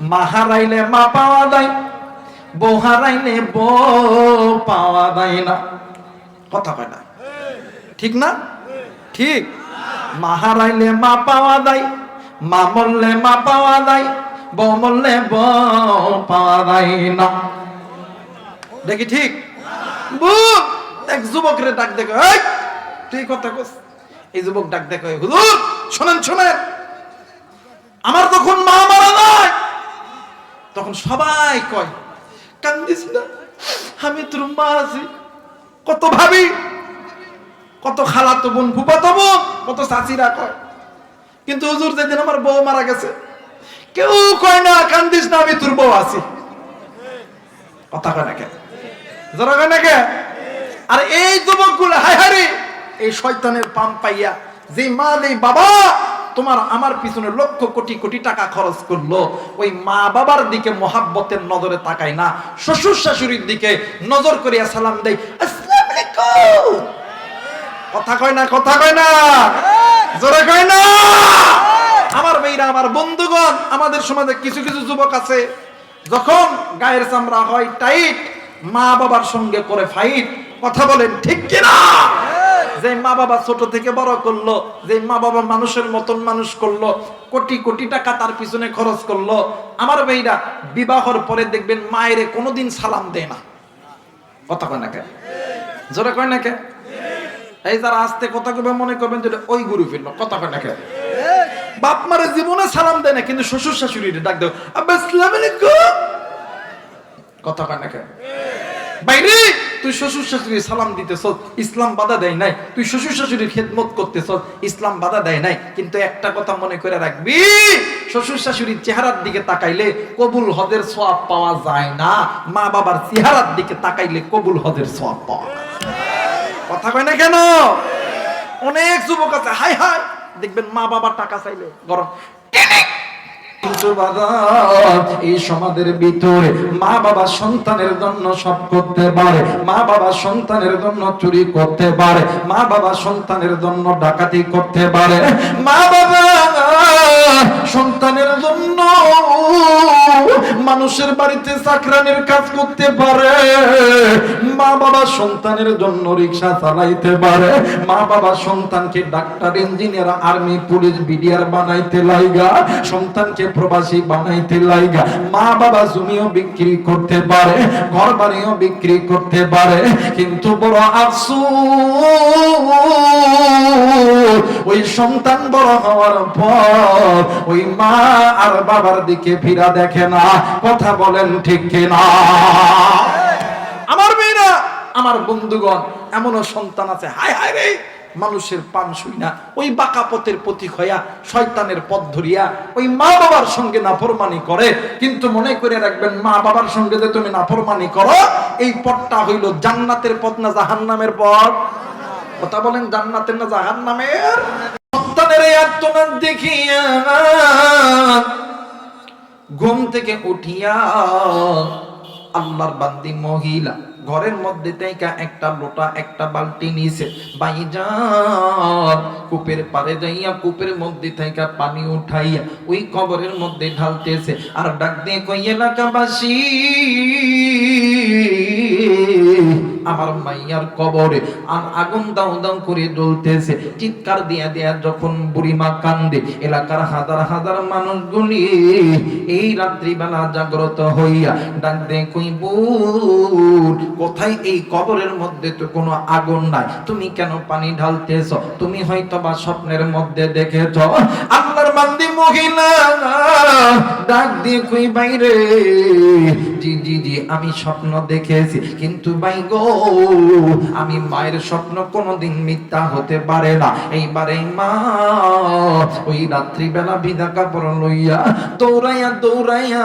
মা হারাইলে মা পাওয়া যায়, বউ হারাইলে বউ পাওয়া যায় না। কথা কয় না, ঠিক না? ঠিক। মা হারাইলে মা পাওয়া যায়, মা মরলে মা পাওয়া যায়, বউ মরলে বউ পাওয়া যায় না। দেখি ঠিক? এক যুবকরে ডাক দেখো, তুই কথা কস। এই যুবক ডাক দেখো, হুজুর শোনেন শোনেন, আমার যখন মা মারা যায় তখন সবাই কয় কান্দিস না, আমি তোর মা আছি। কত ভাবি, কত খালাতো বোন, ফুফাতো বোন, কত চাচিরা কয়, কিন্তু হুজুর যেদিন আমার বউ মারা গেছে কেউ কয় না কান্দিস না, আমি তোর বউ আছি। কথা কয় না কে? যারা কয় না কে? আর এই যুবকগুলো হায় হায় রে, এই শয়তানের পাম পাইয়া যে মা নেই বাবা তোমার আমার পিছনে লক্ষ কোটি কোটি টাকা খরচ করলো, ওই মা বাবার দিকে মোহাব্বতের নজরে তাকায় না, শ্বশুর শাশুড়ির দিকে নজর করিয়া সালাম দেয়, আসসালামু আলাইকুম। কথা কয় না? কথা কয় না? জোরে কয় না? আমার মেয়েরা, আমার বন্ধুগণ, আমাদের সমাজে কিছু কিছু যুবক আছে যখন গায়ের চামড়া হয় টাইট, মা বাবার সঙ্গে করে ফাইট। কথা বলেন ঠিক কিনা? যে মা বাবা ছোট থেকে বড় করলো, যে মা বাবা মানুষের মতন মানুষ করলো, কোটি কোটি টাকা তার পিছনে খরচ করলো, আমার ভাইরা বিবাহর পরে দেখবেন মায়েরে কোনোদিন সালাম দেয় না। কথা কয় না কে? জোরে কয় না কে? এই যারা আস্তে কথা কবে মনে করবেন যে ওই গুরু ফিরল। কথা কয় না কে? বাপ মারে জীবনে সালাম দেয় না, কিন্তু শ্বশুর শাশুড়ির ডাক দেয় আসসালামু আলাইকুম। কথা কয় না কে? বাইরে তুই শ্বশুর শাশুড়ি সালাম দিতেছ, ইসলাম বাধা দেয় নাই। তুই শ্বশুর শাশুড়ির খেদমত করতেছ, ইসলাম বাধা দেয় নাই। কিন্তু একটা কথা মনে করে রাখবি, শ্বশুর শাশুড়ির চেহারার দিকে তাকাইলে কবুল হজের সওয়াব পাওয়া যায় না, মা বাবার চেহারার দিকে তাকাইলে কবুল হজের সওয়াব পাওয়া যায়। কথা কয় না কেন? অনেক যুবক আছে হায় হায় দেখবেন মা বাবা টাকা চাইলে গরম। কিন্তু বাবা এই সমাজের ভিতরে মা বাবা সন্তানের জন্য সব করতে পারে, মা বাবা সন্তানের জন্য চুরি করতে পারে, মা বাবা সন্তানের জন্য ডাকাতি করতে পারে, মা বাবা সন্তানের জন্য মানুষের বাড়িতে চাকরানির কাজ করতে পারে, মা বাবা সন্তানের জন্য রিকশা চালাইতে পারে, মা বাবা সন্তানকে doctor, engineer, army, police, BDR বানাইতে লাইগা, সন্তানকে প্রবাসী বানাইতে লাইগা, মা বাবা জমিও বিক্রি করতে পারে, ঘর বাড়িও বিক্রি করতে পারে। কিন্তু বড় আফসোস, ওই সন্তান বড় হওয়ার পর ওই মা আর বাবার দিকে ফিরা দেখে না। কথা বলেন ঠিক কিনা? আমার মেয়েরা, আমার বন্ধুগণ, এমনও সন্তান আছে হায় হায় রে, মানুষের পান শুই না, ওই বাঁকা পথের প্রতীক হইয়া শয়তানের পথ ধরিয়া ওই মা বাবার সঙ্গে নাফরমানি করে। কিন্তু মনে করে রাখবেন, মা বাবার সঙ্গে যে তুমি নাফরমানি করো, এই পথটা হইল জান্নাতের পথ না জাহান্নামের পথ? কথা বলেন, জান্নাতের না জাহান্নামের? সন্তানের এই আত্মনাদ দেখিয়া ঘুম থেকে উঠিয়া আল্লাহর বান্দি মহিলা ঘরের মধ্যে থেকে একটা লোটা, একটা বালতি নিছে, বাইজান কূপের পারে যাইয়া কূপের মধ্যে থেকে পানি উঠাইয়া ওই কবরের মধ্যে ঢালতেছে। আর ডাক দিয়ে কই, এলাকাবাসী, আমার মাইয়ার কবরে আগুন দাউ দাউ করে জ্বলতেছে। চিৎকার দিয়া দিয়া যখন বুড়িমা কান্দে, এলাকার হাজার হাজার মানুষগুলি এই রাত্রিবেলা জাগ্রত হইয়া ডাক দিয়ে কই, বোন কোথায়? এই কবরের মধ্যে তো কোনো আগুন নাই, তুমি কেন পানি ঢালতেছ? তুমি হয়তো বা স্বপ্নের মধ্যে দেখেছ। আল্লাহর বান্দি মহিলা ডাক দিয়ে কই, বাইরে জি জি জি আমি স্বপ্ন দেখেছি, কিন্তু ভাই গো আমি মায়ের স্বপ্ন কোনোদিন মিথ্যা হতে পারে না। এইবারে মা ওই রাত্রিবেলা বিধা কাপড় লইয়া দৌড়াইয়া দৌড়াইয়া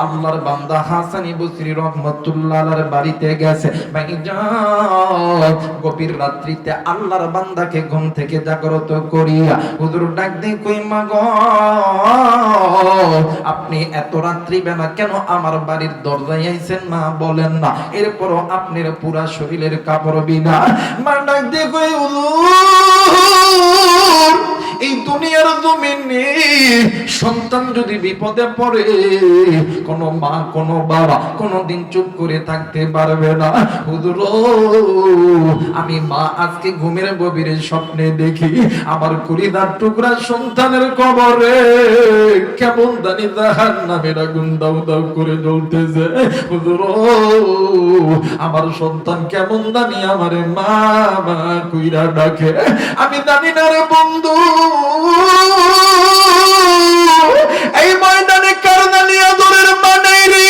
আল্লাহর বান্দা হাসান বসরি রহমাতুল্লাহ আলাইহির বাড়িতে গেছে। ভাইজান গভীর রাত্রিতে আল্লাহর বান্দাকে ঘুম থেকে জাগ্রত করিয়া হুজুর ডাক দিয়ে কই, মা গো আপনি এত রাত্রিবেলা কেন আমার বাড়ির দরজায় আইছেন? মা বলেন না, এরপরও আপনার পুরা শরীরের কাপড় বিনা। মা ডাক দিয়ে কই, হুজুর এই দুনিয়ার জমিনে সন্তান যদি বিপদে পড়ে, কোনো মা কোনো বাবা কোনোদিন চুপ করে থাকতে পারবে না। হুজুর আমি মা আজকে ঘুমের গভীরে স্বপ্নে দেখি আমার কলিজার টুকরা সন্তানের কবরে কেমন জানি জাহান্নামের আগুন দাউ দাউ করে জ্বলতেছে। হুজুর আমার সন্তান কেমন জানি আমারে মা মা কইরা ডাকে, আমি জানি না রে বন্ধু এই ময়দানে কার জানি আদরের মা নেই রে,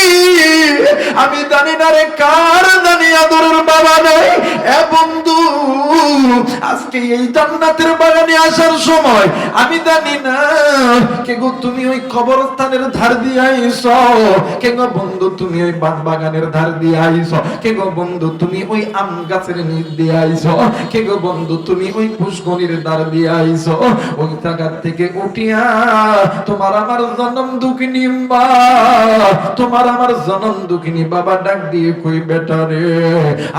আমি জানি না রে কার জানি আদরের বাবা নেই। এ বন্ধু আজকে এই জান্নাতের বাগানে আসার সময় আমি জানি না কে গো তুমি ওই কবরস্থানের ধার দিয়ে আইছো, কে গো বন্ধু তুমি ওই বাগানের ধার দিয়ে আইছো, কে গো বন্ধু তুমি ওই আম গাছের নিচ দিয়ে আইছো, কে গো বন্ধু তুমি ওই পুষ্করির ধার দিয়ে আইছো। ওই জায়গা থেকে উঠিয়া তোমার আমার জনম দুঃখিনী মা, তোমার আমার জনম দুঃখিনী বাবা ডাক দিয়ে কই বেটা রে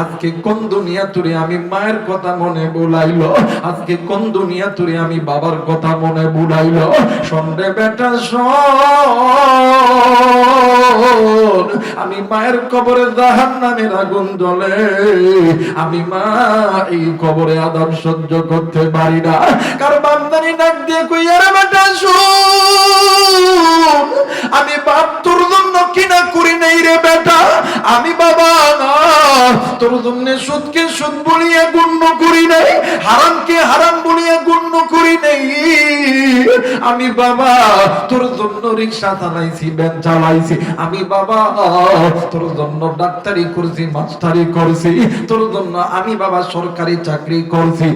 আজকে কোন দুনিয়া তুরে আমি মায়ের কথা মনে বুলাইলো, আজকে কোন দুনিয়া তুরে আমি বাবার কথা মনে বুলাইলো। সন্ধ্যে বেটা শোন, আমি মায়ের কবরে জাহান্নামের আগুন জ্বলে, আমি মা এই কবরে আযাব সহ্য করতে পারি না। কার বান্দানি ডাক দিয়ে কই আরে বেটা শোন, আমি বাপ তোর জন্য কিনা করি নাই রে বেটা, আমি বাবা না তোর জন্য সুদকে সুদ বলিয়া গণ্য করি নাই, হারামকে হারাম বলিয়া গণ্য করি নাই, আমি বাবা তোর জন্য রিকশা চালাইছি ভ্যান চালাইছি, আমি বাবা তোর জন্য ডাক্তারি করছি মাস্টারি করছি, তোর জন্য আমি বাবা সরকারি চাকরি করছি।